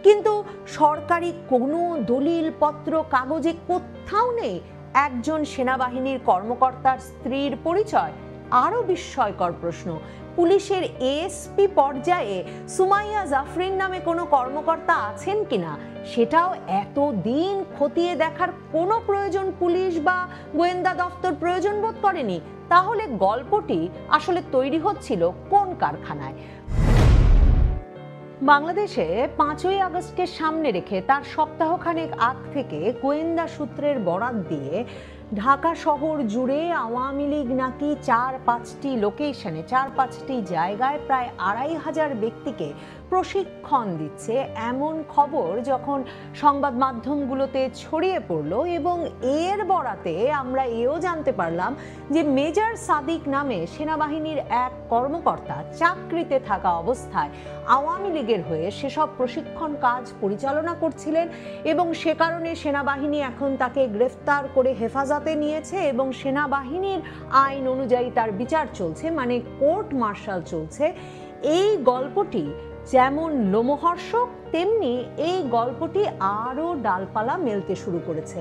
কিন্তু সরকারি কোনো দলিল পত্র কাগজে কোথাও নেই একজন সেনাবাহিনীর কর্মকর্তার স্ত্রীর পরিচয়। আরো বিস্ময়কর প্রশ্ন, পুলিশের এএসপি পর্যায়ে সুমাইয়া জাফরিন নামে কোনো কর্মকর্তা আছেন কিনা সেটাও এতদিন খতিয়ে দেখার কোনো প্রয়োজন পুলিশ বা গোয়েন্দা দপ্তর প্রয়োজন বোধ করেনি। তাহলে গল্পটি আসলে তৈরি হচ্ছিল কোন কারখানায়? বাংলাদেশে 5ই আগস্টকে সামনে রেখে তার সপ্তাহখানেক আগ থেকে গোয়েন্দা সূত্রের বরাত দিয়ে ঢাকা শহর জুড়ে আওয়ামী লীগ নাকি 4-5টি লোকেশনে 4-5টি জায়গায় প্রায় 2500 ব্যক্তিকে প্রশিক্ষণ দিচ্ছে এমন খবর যখন সংবাদ মাধ্যমগুলোতে ছড়িয়ে পড়লো, এবং এর বরাতে আমরা এও জানতে পারলাম যে মেজর সাদিক নামে সেনাবাহিনীর এক কর্মকর্তা চাকরিতে থাকা অবস্থায় আওয়ামী লীগের হয়ে সেসব প্রশিক্ষণ কাজ পরিচালনা করছিলেন, এবং সে কারণে সেনাবাহিনী এখন তাকে গ্রেফতার করে হেফাজতে নিয়েছে এবং সেনাবাহিনীর আইন অনুযায়ী তার বিচার চলছে, মানে কোর্ট মার্শাল চলছে। এই গল্পটি যেমন লোমহর্ষক, তেমনি এই গল্পটি আরও ডালপালা মেলতে শুরু করেছে।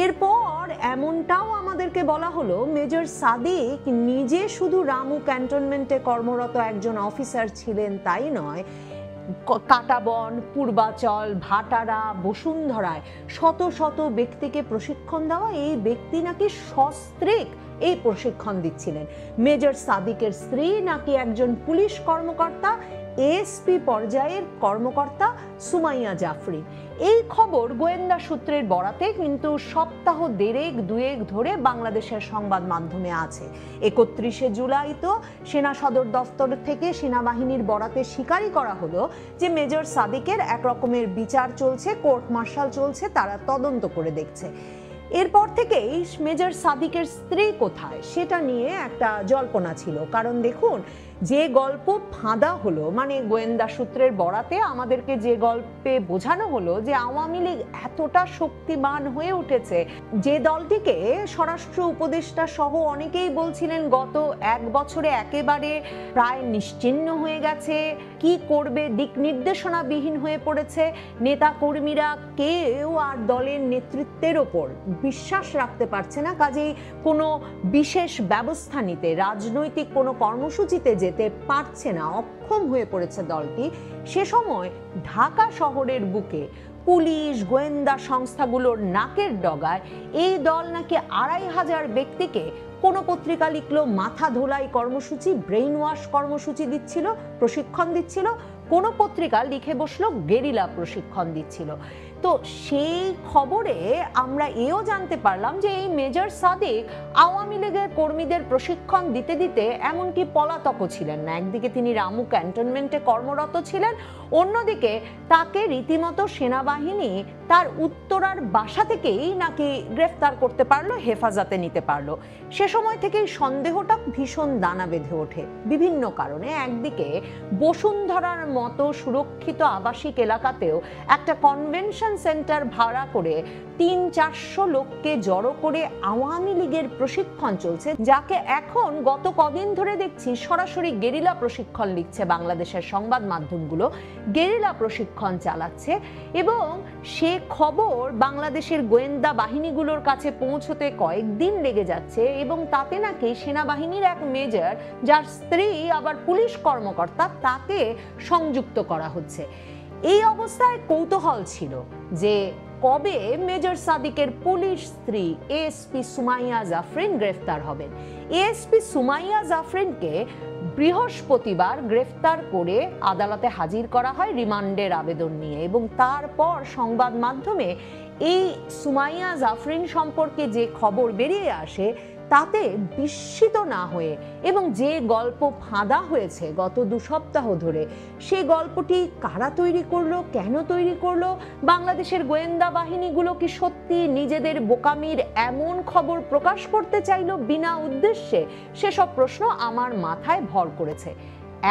এরপর এমনটাও আমাদেরকে বলা হলো মেজর সাদিক নিজে শুধু রামু ক্যান্টনমেন্টে কর্মরত একজন অফিসার ছিলেন তাই নয়, কাটাবন, পূর্বাচল, ভাটারা, বসুন্ধরায় শত শত ব্যক্তিকে প্রশিক্ষণ দেওয়া এই ব্যক্তি নাকি সস্ত্রীক এই প্রশিক্ষণ দিচ্ছিলেন। মেজর সাদিকের স্ত্রী নাকি একজন পুলিশ কর্মকর্তা, এএসপি পর্যায়ের কর্মকর্তা সুমাইয়া জাফরিন। এই খবর গোয়েন্দা সূত্রের বরাতে কিন্তু সপ্তাহ দেড়েক দুয়েক ধরে বাংলাদেশের সংবাদ মাধ্যমে আছে। 31শে জুলাই তো সেনা সদর দফতর থেকে সেনাবাহিনীর বরাতে স্বীকারই করা হলো যে মেজর সাদিকের এক রকমের বিচার চলছে, কোর্ট মার্শাল চলছে, তারা তদন্ত করে দেখছে। এরপর থেকেই মেজর সাদিকের স্ত্রী কোথায় সেটা নিয়ে একটা জল্পনা ছিল, কারণ দেখুন যে গল্প ফাঁদা হলো, মানে গোয়েন্দা সূত্রের বরাতে আমাদেরকে যে গল্পে বোঝানো হলো যে আওয়ামী লীগ এতটা শক্তিমান হয়ে উঠেছে, যে দলটিকে স্বরাষ্ট্র উপদেষ্টা সহ অনেকেই বলছিলেন গত এক বছরে একেবারে প্রায় নিশ্চিহ্ন হয়ে গেছে, কি করবে দিক নির্দেশনাবিহীন হয়ে পড়েছে, নেতা কর্মীরা কেউ আর দলের নেতৃত্বের ওপর বিশ্বাস রাখতে পারছে না, কাজেই কোনো বিশেষ ব্যবস্থা নিতে, রাজনৈতিক কোনো কর্মসূচিতে যেতে পারছে না, অক্ষম হয়ে পড়েছে দলটি। সে সময় ঢাকা শহরের বুকে পুলিশ গোয়েন্দা সংস্থাগুলোর নাকের ডগায় এই দল নাকি 2500 ব্যক্তিকে, কোনো পত্রিকা লিখলো মাথা ধোলাই কর্মসূচি, ব্রেইন ওয়াশ কর্মসূচি দিচ্ছিল, প্রশিক্ষণ দিচ্ছিল, কোনো পত্রিকা লিখে বসলো গেরিলা প্রশিক্ষণ দিচ্ছিল। তো সেই খবরে আমরা এও জানতে পারলাম যে এই মেজর সাদিক আওয়ামী লীগের কর্মীদের প্রশিক্ষণ দিতে দিতে এমনকি পলাতকও ছিলেন না। একদিকে তিনি রামু ক্যান্টনমেন্টে কর্মরত ছিলেন, অন্যদিকে তাকে রীতিমতো সেনাবাহিনী তার উত্তরার বাসা থেকেই নাকি গ্রেফতার করতে পারলো, হেফাজতে নিতে পারলো। সে সময় থেকেই সন্দেহটা ভীষণ দানা বেঁধে ওঠে বিভিন্ন কারণে। একদিকে বসুন্ধরার মতো সুরক্ষিত আবাসিক এলাকাতেও একটা কনভেনশন সেন্টার ভাড়া করে 300-400 লোককে জড়ো করে আওয়ামী লীগের প্রশিক্ষণ চলছে, যাকে এখন গত কদিন ধরে দেখছি সরাসরি গেরিলা প্রশিক্ষণ লিখছে বাংলাদেশের সংবাদ মাধ্যমগুলো, গেরিলা প্রশিক্ষণ চালাচ্ছে। এবং সে খবর বাংলাদেশের গোয়েন্দা বাহিনীগুলোর কাছে পৌঁছতে কয়েকদিন লেগে যাচ্ছে, এবং তাতে নাকি সেনাবাহিনীর এক মেজর, যার স্ত্রী আবার পুলিশ কর্মকর্তা, তাকে সংযুক্ত করা হচ্ছে। এই অবস্থায় কৌতূহল ছিল যে কবে মেজর সাদিকের পুলিশ স্ত্রী এএসপি সুমাইয়া জাফরিন গ্রেফতার হবেন। এএসপি সুমাইয়া জাফরিনকে বৃহস্পতিবার গ্রেফতার করে আদালতে হাজির করা হয় রিমান্ডের আবেদন নিয়ে, এবং তারপর সংবাদ মাধ্যমে এই সুমাইয়া জাফরিন সম্পর্কে যে খবর বেরিয়ে আসে তাতে বিস্মিত না হয়ে, এবং যে গল্প ফাঁদা হয়েছে গত 2 সপ্তাহ ধরে, সেই গল্পটি কারা তৈরি করলো, কেন তৈরি করলো, বাংলাদেশের গোয়েন্দা বাহিনীগুলো কি সত্যি নিজেদের বোকামির এমন খবর প্রকাশ করতে চাইলো বিনা উদ্দেশ্যে, সেসব প্রশ্ন আমার মাথায় ভর করেছে।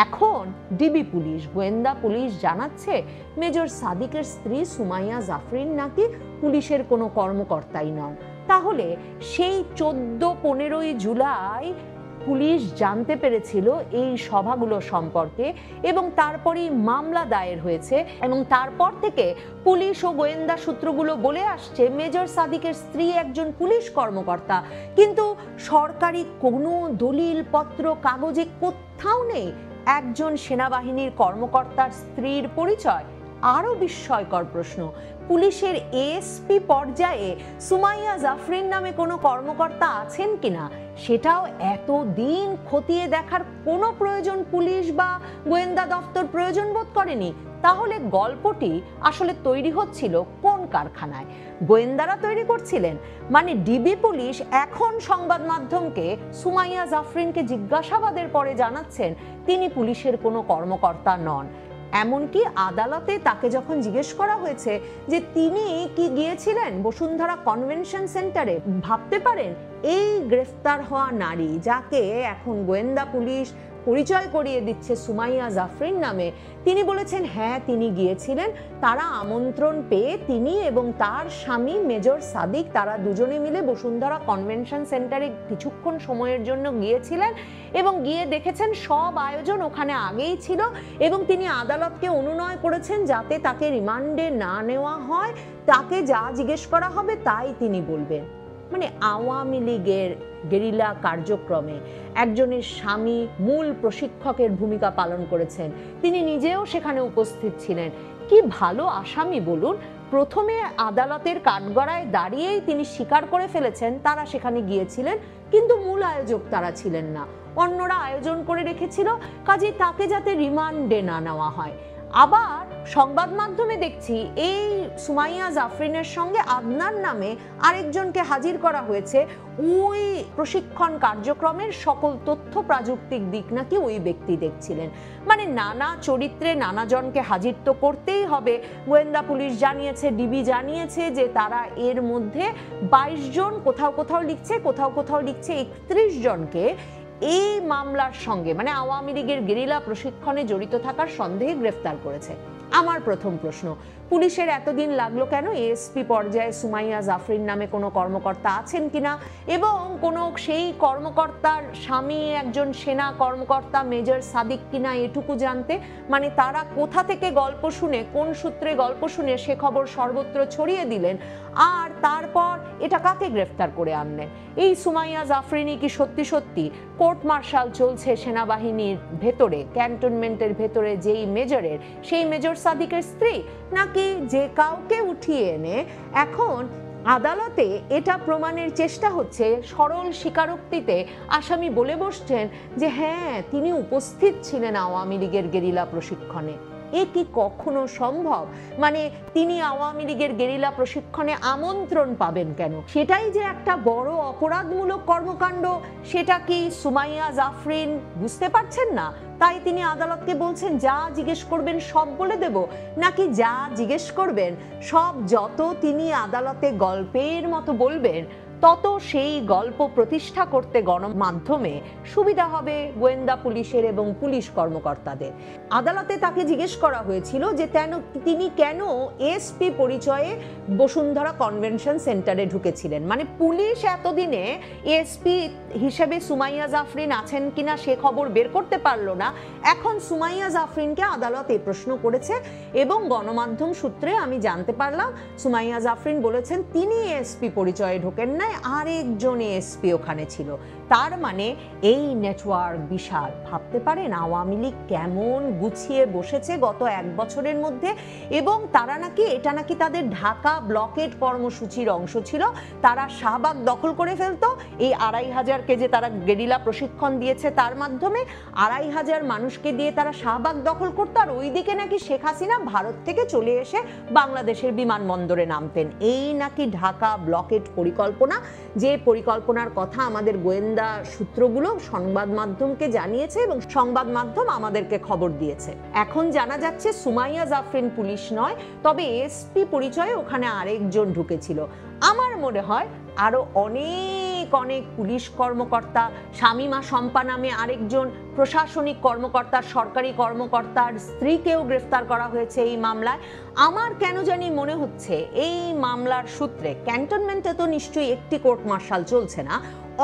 এখন ডিবি পুলিশ, গোয়েন্দা পুলিশ জানাচ্ছে মেজর সাদিকের স্ত্রী সুমাইয়া জাফরিন নাকি পুলিশের কোনো কর্মকর্তাই নন। তাহলে সেই 14-15 জুলাই পুলিশ জানতে পেরেছিল এই সভাগুলো সম্পর্কে এবং তারপরেই মামলা দায়ের হয়েছে এবং তারপর থেকে পুলিশ ও গোয়েন্দা সূত্রগুলো বলে আসছে মেজর সাদিকের স্ত্রী একজন পুলিশ কর্মকর্তা, কিন্তু সরকারি কোনো দলিল পত্র কাগজে কোথাও নেই একজন সেনাবাহিনীর কর্মকর্তার স্ত্রীর পরিচয়। আরো বিস্ময়কর প্রশ্ন, পুলিশের এএসপি পর্যায়ে সুমাইয়া জাফরিন নামে কোনো কর্মকর্তা আছেন কিনা সেটাও এতদিন খতিয়ে দেখার কোনো প্রয়োজন পুলিশ বা গোয়েন্দা দপ্তর প্রয়োজন বোধ করেনি। তাহলে গল্পটি আসলে তৈরি হচ্ছিল কোন কারখানায়? গোয়েন্দারা তৈরি করছিলেন? মানে ডিবি পুলিশ এখন সংবাদ মাধ্যমকে সুমাইয়া জাফরিনকে জিজ্ঞাসাবাদের পরে জানাচ্ছেন তিনি পুলিশের কোনো কর্মকর্তা নন। এমনকি আদালতে তাকে যখন জিজ্ঞেস করা হয়েছে যে তিনি কি গিয়েছিলেন বসুন্ধরা কনভেনশন সেন্টারে, ভাবতে পারেন এই গ্রেফতার হওয়া নারী যাকে এখন গোয়েন্দা পুলিশ পরিচয় করিয়ে দিচ্ছে সুমাইয়া জাফরিন নামে, তিনি বলেছেন হ্যাঁ তিনি গিয়েছিলেন। তারা আমন্ত্রণ পেয়ে তিনি এবং তার স্বামী মেজর সাদিক তারা দুজনে মিলে বসুন্ধরা কনভেনশন সেন্টারে কিছুক্ষণ সময়ের জন্য গিয়েছিলেন এবং গিয়ে দেখেছেন সব আয়োজন ওখানে আগেই ছিল এবং তিনি আদালতকে অনুনয় করেছেন যাতে তাকে রিমান্ডে না নেওয়া হয়, তাকে যা জিজ্ঞেস করা হবে তাই তিনি বলবেন। মানে আওয়ামী লীগের গেরিলা কার্যক্রমে একজনের স্বামী মূল প্রশিক্ষকের ভূমিকা পালন করেছেন, তিনি নিজেও সেখানে উপস্থিত ছিলেন। কি ভালো আসামি বলুন, প্রথমে আদালতের কাঠগড়ায় দাঁড়িয়েই তিনি স্বীকার করে ফেলেছেন তারা সেখানে গিয়েছিলেন, কিন্তু মূল আয়োজক তারা ছিলেন না, অন্যরা আয়োজন করে রেখেছিল, কাজে তাকে যাতে রিমান্ডে না নেওয়া হয়। আবার সংবাদ মাধ্যমে দেখছি এই সুমাইয়া জাফরিনের সঙ্গে আদনান নামে আরেকজনকে হাজির করা হয়েছে, ওই প্রশিক্ষণ কার্যক্রমের সকল তথ্য প্রাযুক্তিক দিক নাকি ওই ব্যক্তি দেখছিলেন। মানে নানা চরিত্রে নানা জনকে হাজির তো করতেই হবে। গোয়েন্দা পুলিশ জানিয়েছে, ডিবি জানিয়েছে যে তারা এর মধ্যে 22 জন, কোথাও কোথাও লিখছে 31 জনকে এই মামলার সঙ্গে মানে আওয়ামী লীগের গেরিলা প্রশিক্ষণে জড়িত থাকার সন্দেহে গ্রেফতার করেছে। আমার প্রথম প্রশ্ন, পুলিশের এতদিন লাগলো কেন এএসপি পর্যায়ে সুমাইয়া জাফরিন নামে কোনো কর্মকর্তা আছেন কিনা এবং কোনো সেই কর্মকর্তার স্বামী একজন সেনা কর্মকর্তা মেজর সাদিক কিনা এটুকু জানতে? মানে তারা কোথা থেকে গল্প শুনে, কোন সূত্রে গল্প শুনে সে খবর সর্বত্র ছড়িয়ে দিলেন আর তারপর এটা কাকে গ্রেফতার করে আনলেন? এই সুমাইয়া জাফরিনই কি সত্যি সত্যি কোর্ট মার্শাল চলছে সেনাবাহিনীর ভেতরে, ক্যান্টনমেন্টের ভেতরে যেই মেজরের, সেই মেজর সাদিকের স্ত্রী, নাকি যে কাউকে উঠিয়ে এনে এখন আদালতে এটা প্রমাণের চেষ্টা হচ্ছে, সরল স্বীকারোক্তিতে আসামি বলে বসছেন যে হ্যাঁ তিনি উপস্থিত ছিলেন আওয়ামী লীগের গেরিলা প্রশিক্ষণে? এ কি কখনো সম্ভব? মানে তিনি আওয়ামী লীগের গেরিলা প্রশিক্ষণে আমন্ত্রণ পাবেন কেন? সেটাই যে একটা বড় অপরাধমূলক কর্মকাণ্ড, সেটা কি সুমাইয়া জাফরিন বুঝতে পারছেন না? তাই তিনি আদালতকে বলছেন যা জিজ্ঞেস করবেন সব বলে দেব, নাকি যা জিজ্ঞেস করবেন সব যত তিনি আদালতে গল্পের মতো বলবেন তত সেই গল্প প্রতিষ্ঠা করতে গণমাধ্যমে সুবিধা হবে গোয়েন্দা পুলিশের এবং পুলিশ কর্মকর্তাদের। আদালতে তাকে জিজ্ঞেস করা হয়েছিল যে তিনি কেন এসপি পরিচয়ে বসুন্ধরা কনভেনশন সেন্টারে ঢুকেছিলেন। মানে পুলিশ এতদিনে এসপি হিসেবে সুমাইয়া জাফরিন আছেন কিনা সে খবর বের করতে পারলো না, এখন সুমাইয়া জাফরিনকে আদালত এই প্রশ্ন করেছে এবং গণমাধ্যম সূত্রে আমি জানতে পারলাম সুমাইয়া জাফরিন বলেছেন তিনি এসপি পরিচয়ে ঢোকেন না, আরেকজন এসপি ওখানে ছিল। তার মানে এই নেটওয়ার্ক বিশাল। ভাবতে পারেন আওয়ামী লীগ কেমন গুছিয়ে বসেছে গত 1 বছরের মধ্যে, এবং তারা নাকি এটা নাকি তাদের ঢাকা ব্লকেড কর্মসূচির অংশ ছিল। তারা শাহবাগ দখল করে ফেলতো, এই 2500কে যে তারা গেরিলা প্রশিক্ষণ দিয়েছে তার মাধ্যমে 2500 মানুষকে দিয়ে তারা শাহবাগ দখল করতো, আর ওইদিকে নাকি শেখ হাসিনা ভারত থেকে চলে এসে বাংলাদেশের বিমানবন্দরে নামতেন। এই নাকি ঢাকা ব্লকেড পরিকল্পনা, যে পরিকল্পনার কথা আমাদের গোয়েন্দা সূত্রগুলো সংবাদ মাধ্যমকে জানিয়েছে এবং সংবাদ মাধ্যম আমাদেরকে খবর দিয়েছে। এখন জানা যাচ্ছে সুমাইয়া জাফরিন পুলিশ নয়, তবে এসপি পরিচয়ে ওখানে আরেকজন ঢুকেছিল। আমার মনে হয় আরো অনেক অনেক অনেক পুলিশ কর্মকর্তা, শামীমা শম্পা নামে আরেকজন প্রশাসনিক কর্মকর্তার, সরকারি কর্মকর্তার স্ত্রীকেও গ্রেফতার করা হয়েছে এই মামলায়। আমার কেন জানি মনে হচ্ছে এই মামলার সূত্রে ক্যান্টনমেন্টে তো নিশ্চয়ই একটি কোর্ট মার্শাল চলছে না,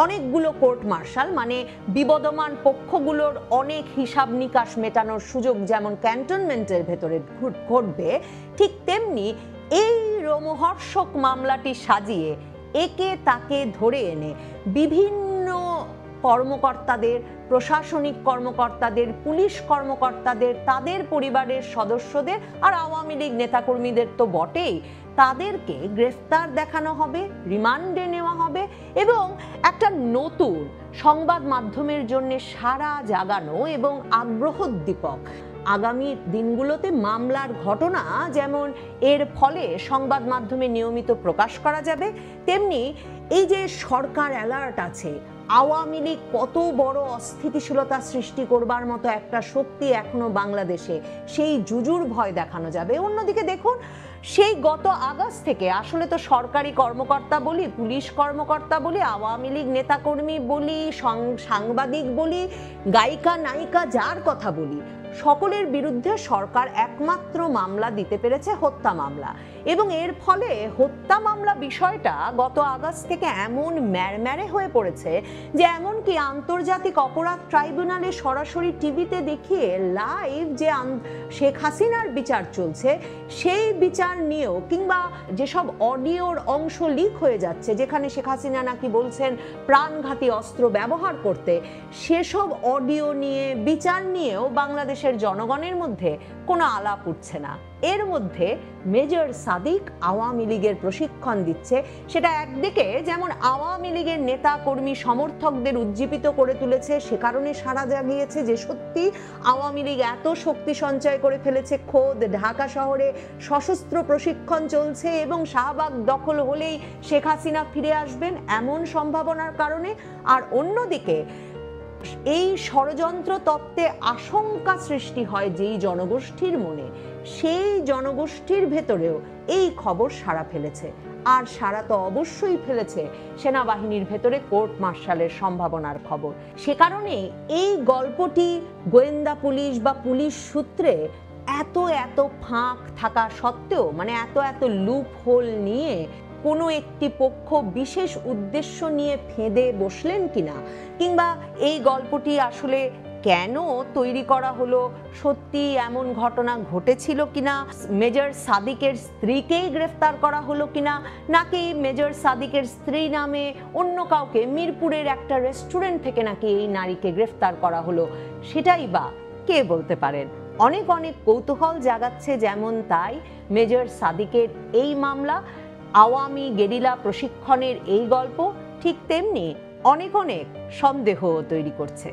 অনেকগুলো কোর্ট মার্শাল, মানে বিবদমান পক্ষগুলোর অনেক হিসাব নিকাশ মেটানোর সুযোগ যেমন ক্যান্টনমেন্টের ভেতরে ঘটবে, ঠিক তেমনি এই রোমহর্ষক মামলাটি সাজিয়ে একে তাকে ধরে এনে বিভিন্ন কর্মকর্তাদের, প্রশাসনিক কর্মকর্তাদের, পুলিশ কর্মকর্তাদের, তাদের পরিবারের সদস্যদের আর আওয়ামী লীগ নেতাকর্মীদের তো বটেই, তাদেরকে গ্রেফতার দেখানো হবে, রিমান্ডে নেওয়া হবে এবং একটা নতুন সংবাদ মাধ্যমের জন্য সারা জাগানো এবং আগ্রহোদ্দীপক আগামী দিনগুলোতে মামলার ঘটনা যেমন এর ফলে সংবাদ মাধ্যমে নিয়মিত প্রকাশ করা যাবে, তেমনি এই যে সরকার অ্যালার্ট আছে, আওয়ামী লীগ কত বড় অস্থিতিশীলতা সৃষ্টি করবার মতো একটা শক্তি এখনো বাংলাদেশে, সেই জুজুর ভয় দেখানো যাবে। অন্যদিকে দেখুন, সেই গত আগস্ট থেকে আসলে তো সরকারি কর্মকর্তা বলি, পুলিশ কর্মকর্তা বলি, আওয়ামী লীগ নেতাকর্মী বলি, সাংবাদিক বলি, গায়িকা নায়িকা, যার কথা বলি, সকলের বিরুদ্ধে সরকার একমাত্র মামলা দিতে পেরেছে হত্যা মামলা। এবং এর ফলে হত্যা মামলা বিষয়টা গত আগস্ট থেকে এমন ম্যারম্যারে হয়ে পড়েছে যে এমনকি আন্তর্জাতিক অপরাধ ট্রাইব্যুনালে সরাসরি টিভিতে দেখিয়ে লাইভ যে শেখ হাসিনার বিচার চলছে সেই বিচার নিয়েও, কিংবা যেসব অডিওর অংশ লিক হয়ে যাচ্ছে যেখানে শেখ হাসিনা নাকি বলছেন প্রাণঘাতী অস্ত্র ব্যবহার করতে, সেসব অডিও নিয়ে, বিচার নিয়েও বাংলাদেশের জনগণের মধ্যে কোনো আলাপ উঠছে না। এর মধ্যে মেজর সাদিক আওয়ামী লীগের প্রশিক্ষণ দিচ্ছে, সেটা একদিকে যেমন আওয়ামী লীগের নেতা কর্মী সমর্থকদের উজ্জীবিত করে তুলেছে, সে কারণে সাড়া জাগিয়েছে যে সত্যি আওয়ামী লীগ এত শক্তি সঞ্চয় করে ফেলেছে, খোদ ঢাকা শহরে সশস্ত্র প্রশিক্ষণ চলছে এবং শাহবাগ দখল হলেই শেখ হাসিনা ফিরে আসবেন এমন সম্ভাবনার কারণে। আর অন্যদিকে এই ষড়যন্ত্র তত্ত্বে আশঙ্কা সৃষ্টি হয় যেই জনগোষ্ঠীর মনে, সেই জনগোষ্ঠীর ভেতরেও এই খবর সাড়া ফেলেছে। আর সাড়া তো অবশ্যই ফেলেছে সেনাবাহিনীর ভেতরে কোর্ট মার্শালের সম্ভাবনার খবর। সে কারণে এই গল্পটি গোয়েন্দা পুলিশ বা পুলিশ সূত্রে এত এত ফাঁক থাকা সত্ত্বেও, মানে এত এত লুপ হোল নিয়ে কোনো একটি পক্ষ বিশেষ উদ্দেশ্য নিয়ে ফেঁদে বসলেন কিনা, কিংবা এই গল্পটি আসলে কেন তৈরি করা হলো, সত্যি এমন ঘটনা ঘটেছিল কিনা, মেজর সাদিকের স্ত্রীকেই গ্রেফতার করা হলো কিনা, নাকি মেজর সাদিকের স্ত্রী নামে অন্য কাউকে মিরপুরের একটা রেস্টুরেন্ট থেকে নাকি এই নারীকে গ্রেফতার করা হলো, সেটাই বা কে বলতে পারেন। অনেক অনেক কৌতূহল জাগাচ্ছে যেমন তাই মেজর সাদিকের এই মামলা, আওয়ামী গেরিলা প্রশিক্ষণের এই গল্প, ঠিক তেমনি অনেক অনেক সন্দেহ তৈরি করছে।